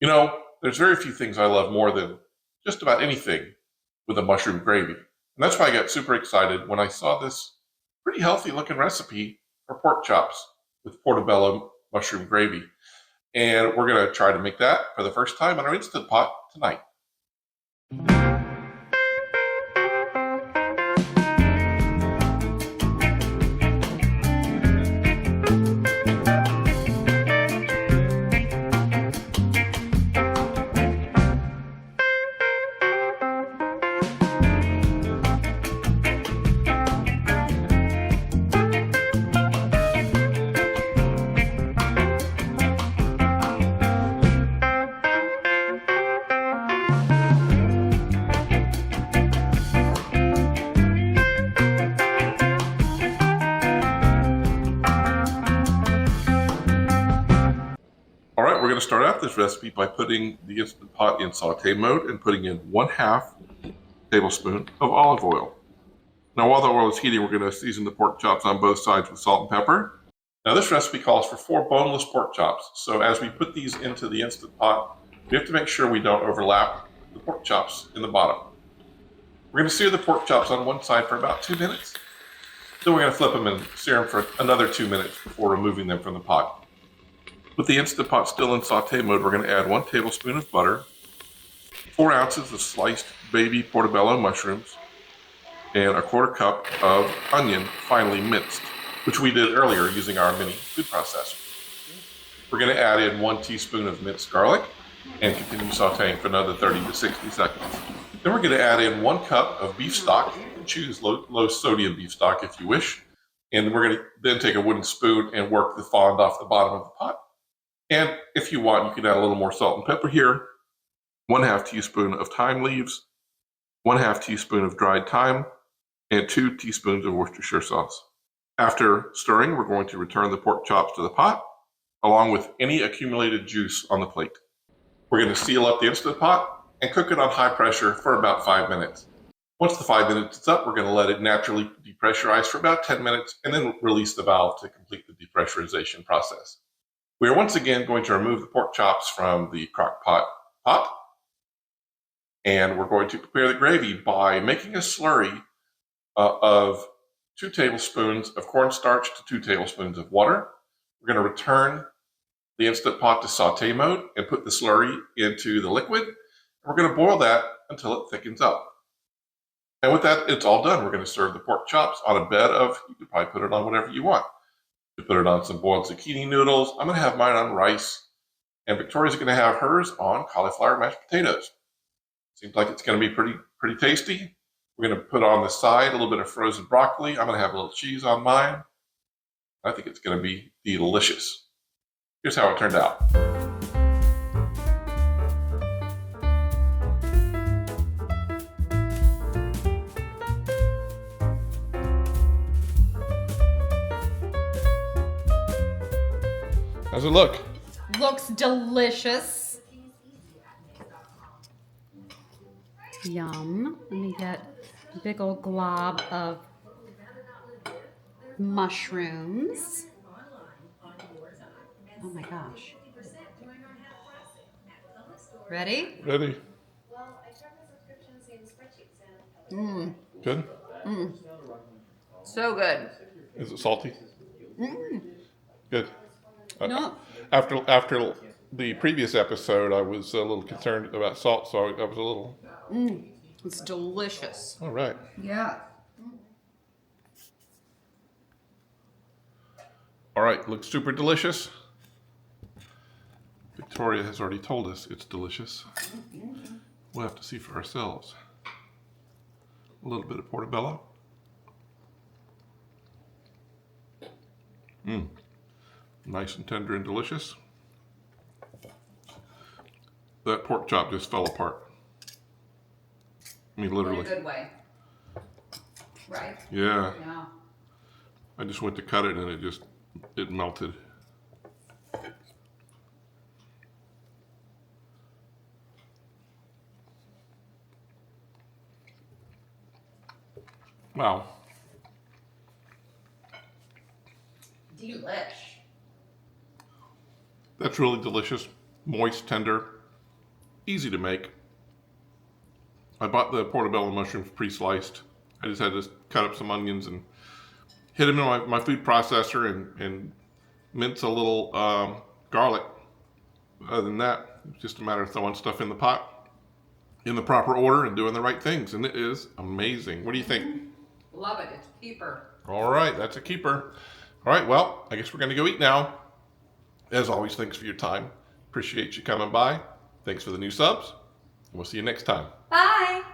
You know, there's very few things I love more than just about anything with a mushroom gravy. And that's why I got super excited when I saw this pretty healthy looking recipe for pork chops with portobello mushroom gravy. And we're going to try to make that for the first time in our Instant Pot tonight. All right, we're going to start out this recipe by putting the Instant Pot in saute mode and putting in 1/2 tablespoon of olive oil. Now, while the oil is heating, we're going to season the pork chops on both sides with salt and pepper. Now, this recipe calls for 4 boneless pork chops. So as we put these into the Instant Pot, we have to make sure we don't overlap the pork chops in the bottom. We're going to sear the pork chops on one side for about 2 minutes. Then we're going to flip them and sear them for another 2 minutes before removing them from the pot. With the Instant Pot still in saute mode, we're going to add 1 tablespoon of butter, 4 ounces of sliced baby portobello mushrooms, and a 1/4 cup of onion finely minced, which we did earlier using our mini food processor. We're going to add in 1 teaspoon of minced garlic and continue sauteing for another 30 to 60 seconds. Then we're going to add in 1 cup of beef stock. You can choose low sodium beef stock if you wish. And we're going to then take a wooden spoon and work the fond off the bottom of the pot. And if you want, you can add a little more salt and pepper here. 1/2 teaspoon of thyme leaves, 1/2 teaspoon of dried thyme, and 2 teaspoons of Worcestershire sauce. After stirring, we're going to return the pork chops to the pot, along with any accumulated juice on the plate. We're going to seal up the Instant Pot and cook it on high pressure for about 5 minutes. Once the 5 minutes is up, we're going to let it naturally depressurize for about 10 minutes and then release the valve to complete the depressurization process. We are once again going to remove the pork chops from the crock pot, and we're going to prepare the gravy by making a slurry of 2 tablespoons of cornstarch to 2 tablespoons of water. We're going to return the Instant Pot to saute mode and put the slurry into the liquid. We're going to boil that until it thickens up. And with that, it's all done. We're going to serve the pork chops on a bed of, you could probably put it on whatever you want. You put it on some boiled zucchini noodles. I'm going to have mine on rice. And Victoria's going to have hers on cauliflower mashed potatoes. Seems like it's going to be pretty tasty. We're going to put on the side a little bit of frozen broccoli. I'm going to have a little cheese on mine. I think it's going to be delicious. Here's how it turned out. How's it look? Looks delicious. Yum. Let me get a big old glob of mushrooms. Oh my gosh. Ready? Ready? Mmm. Good? Mmm. So good. Is it salty? Mmm. Good. No. After the previous episode, I was a little concerned about salt, so I was a little... Mmm. It's delicious. All right. Yeah. All right, looks super delicious. Victoria has already told us it's delicious. We'll have to see for ourselves. A little bit of portobello. Mmm. Nice and tender and delicious. That pork chop just fell apart. I mean, literally. In a good way. Right? Yeah. Yeah. I just went to cut it and it melted. Wow. Delish. That's really delicious. Moist, tender. easy to make. I bought the portobello mushrooms pre-sliced. I just had to cut up some onions and hit them in my food processor and mince a little garlic. Other than that, it's just a matter of throwing stuff in the pot in the proper order and doing the right things. And it is amazing. What do you think? Love it. It's a keeper. All right, that's a keeper. All right, well, I guess we're going to go eat now. As always, thanks for your time. Appreciate you coming by. Thanks for the new subs. We'll see you next time. Bye.